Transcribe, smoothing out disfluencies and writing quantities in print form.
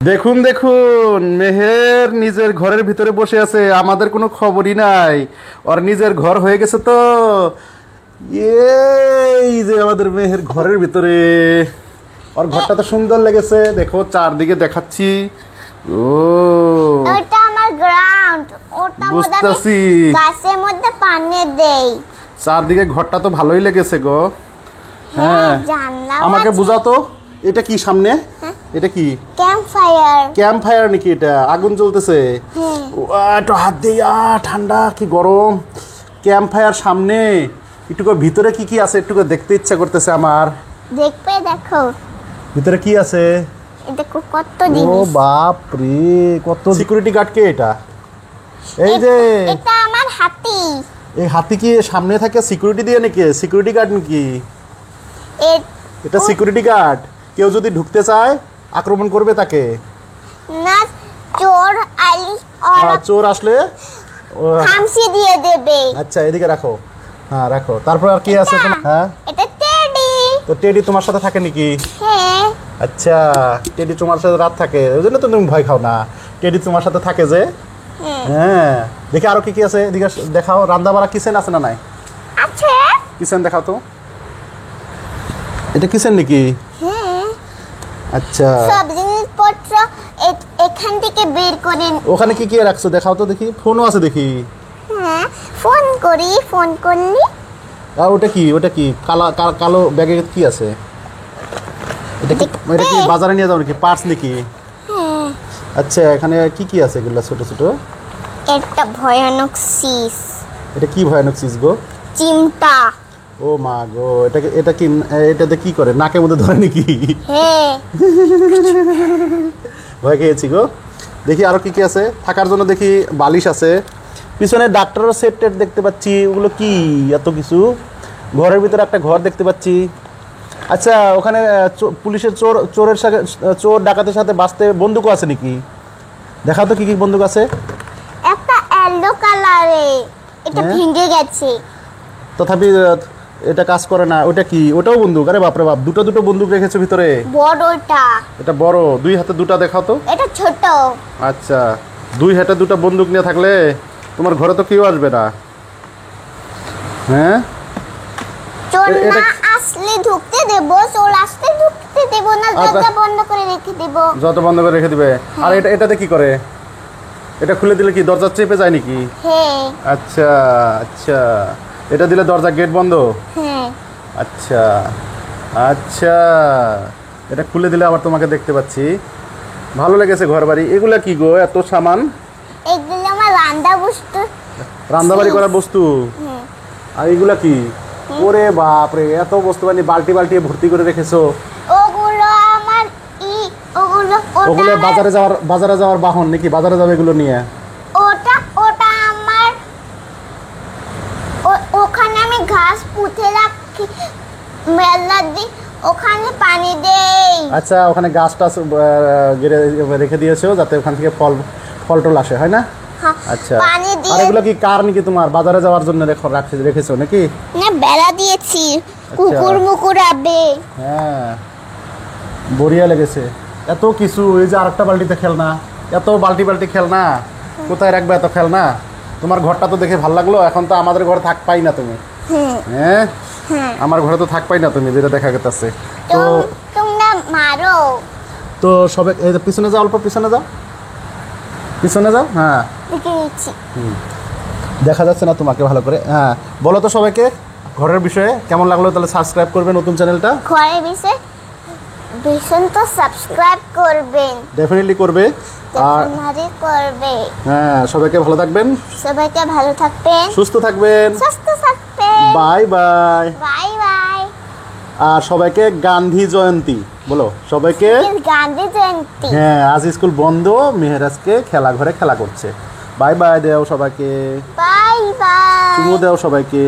দেখুন দেখুন, মেহের নিজের ঘরের ভিতরে বসে আছে, আমাদের কোনো খবরই নাই। ওর নিজের ঘর হয়ে গেছে তো। এই যে আমাদের মেহের ঘরের ভিতরে, ওর ঘরটা তো সুন্দর লেগেছে। দেখো চারদিকে দেখাচ্ছি। ও ওটা আমার গ্রাউন্ড, ওটা বুঝতেছি। গাছের মধ্যে পানি দেই। চারদিকে ঘরটা তো ভালোই লেগেছে গো। হ্যাঁ, জানলা আমাকে বুঝাও তো, এটা কি সামনে? এটা কি ক্যাম্প ফায়ার? ক্যাম্প ফায়ার নাকি? এটা আগুন জ্বলতেছে। একটু হাত দিয়ে, ঠান্ডা কি গরম। ক্যাম্প ফায়ার সামনে, একটু ভিতরে কি কি আছে একটু দেখতে ইচ্ছা করতেছে আমার। দেখো ভিতরে কি আছে। দেখো কত ও জিনিস। বাপ রে, কত সিকিউরিটি গার্ড কে এটা? এই যে এটা আমার হাতি। এই হাতি কি সামনে থাকে সিকিউরিটি দিয়ে নাকি? সিকিউরিটি গার্ড নাকি এটা? সিকিউরিটি গার্ড, কেউ যদি ঢুকতে চায় আক্রমণ করবে তাকে না, চোর আইলি চোর আসলে খামসি দিয়ে দেবে। আচ্ছা এদিকে রাখো। হ্যাঁ রাখো। তারপর আর কি আছে? হ্যাঁ, এটা টেডি। তো টেডি তোমার সাথে থাকে নাকি? হ্যাঁ। আচ্ছা, টেডি তোমার সাথে রাত থাকে, ওই জন্য তো তুমি ভয় খাও না। টেডি তোমার সাথে থাকে যে। হ্যাঁ, দেখি আরো কি কি আছে, এদিকে দেখাও। রান্না বাড়া কিচেন আছে না নাই? আছে। কিচেন দেখাও তো। এটা কিচেন নাকি? হ্যাঁ। আচ্ছা, সব জিনিসপত্র এখান থেকে বের করে। ওখানে কি কি রাখছো দেখাও তো দেখি। ফোনও আছে দেখি। হ্যাঁ, ফোন করলি। ওটা কি? ওটা কি কালো কালো ব্যাগে কি আছে? এটা কি বাজারে নিয়ে যাও নাকি? পার্স নাকি? হ্যাঁ। আচ্ছা, এখানে কি কি আছে এগুলা ছোট ছোট? একটা ভয়ানক শীষ। এটা কি ভয়ানক চিজ গো? চিমটা। ও মা গো, এটা কি? এটাতে কি করে? নাকের মধ্যে ধরে নাকি? হ্যাঁ। ভয় খেয়েছি গো। দেখি আরো কি কি আছে থাকার জন্য। দেখি বালিশ আছে, পিছনে ডাক্তারের সেট টেট দেখতে পাচ্ছি। ওগুলো কি এত কিছু? ঘরের ভিতরে একটা ঘর দেখতে পাচ্ছি। আচ্ছা, ওখানে পুলিশের চোরের সাথে, চোর ডাকাতের সাথে বাঁচতে বন্দুকও আছে নাকি? দেখাও তো কি কি বন্দুক আছে। একটা ইয়েলো কালারে, এটা ভেঙে গেছে। তথাপি এটা কাজ করে না। ওটা কি? ওটাও বন্দুক? আরে বাপরে বাপ, দুটো দুটো বন্দুক রেখেছো ভিতরে। বড়টা। এটা বড়, দুই হাতে দুটা দেখাও তো। এটা ছোট। আচ্ছা, দুই হাতে দুটো বন্দুক নিয়ে থাকলে তোমার ঘরে তো কেউ আসবে না। হ্যাঁ, চোর না আসলে ঢুকতে দেব, চোর আসলে ঢুকতে দেব না, দরজা বন্ধ করে রেখে দেব। যত বন্ধ করে রেখে দিবে। আর এটাতে কি করে? এটা খুলে দিলে কি দরজা চেপে যায় নাকি? হ্যাঁ। আচ্ছা আচ্ছা, এটা দিলে দরজা গেট বন্ধ? হ্যাঁ। আচ্ছা আচ্ছা, এটা খুলে দিলে আবার তোমাকে দেখতে পাচ্ছি। ভালো লেগেছে ঘর বাড়ি। এগুলা কি গো, এত সামান? এগুলো আমার রান্না বস্তু। রান্নাবাড়ি করার বস্তু? আর এগুলা কি? ওরে বাপ রে, এত বস্তু মানে বালতি বালতি ভর্তি করে রেখেছো। ওগুলো আমার ওগুলো বাজারে যাওয়ার বাহন নাকি? বাজারে যাবে এগুলো নিয়ে? ওটা আমার। ওখানে আমি ঘাস পুঁতে রাখি, মেলা দিই, ওখানে পানি দেই। আচ্ছা, ওখানে গাছ টাছ রেখে দিয়েছো যাতে ওখান থেকে ফল টল আসে, হয় না? আচ্ছা, পানি দিয়ে। আর এগুলো কি কার নাকি তোমার? বাজারে যাওয়ার জন্য রেখেছো নাকি? না, বেলা দিয়েছি, কুকুর মুকুর আবে। হ্যাঁ, বড়িয়া লেগেছে। এত কিছু, এই যে আরেকটা বালতিতে খেলনা, এত বালতি খেলনা, কোথায় রাখবে এত খেলনা? তোমার ঘরটা তো দেখে ভালো লাগলো। এখন তো আমাদের ঘরে থাক পাই না তুমি। হ্যাঁ, আমার ঘরে তো থাক পাই না তুমি, যেটা দেখা গেছে। তো তোমরা মারো। তো সবাই এই যে পিছনে যাও, অল্প পিছনে যাও, পিছনে যাও। হ্যাঁ, দেখে নিচ্ছি। দেখা যাচ্ছে না তোমাকে ভালো করে। হ্যাঁ, বলো তো সবাইকে ঘরের বিষয়ে কেমন লাগলো। তাহলে সাবস্ক্রাইব করবে নতুন চ্যানেলটা। ঘরের বিষয়ে ভীষণ তো সাবস্ক্রাইব করবেন, ডেফিনেটলি করবে। আর করবে। হ্যাঁ, সবাইকে ভালো থাকবেন, সবাইকে ভালো থাকবেন, সুস্থ থাকবেন। Bye bye. Bye bye. আর সবাইকে গান্ধী জয়ন্তী বলো সবাইকে। গান্ধী জয়ন্তী। হ্যাঁ, আজ স্কুল বন্ধ, মেহেরাজকে খেলা ঘরে খেলা করছে। বাই বাই দেও সবাইকে। Bye bye. শুভ দেও সবাইকে।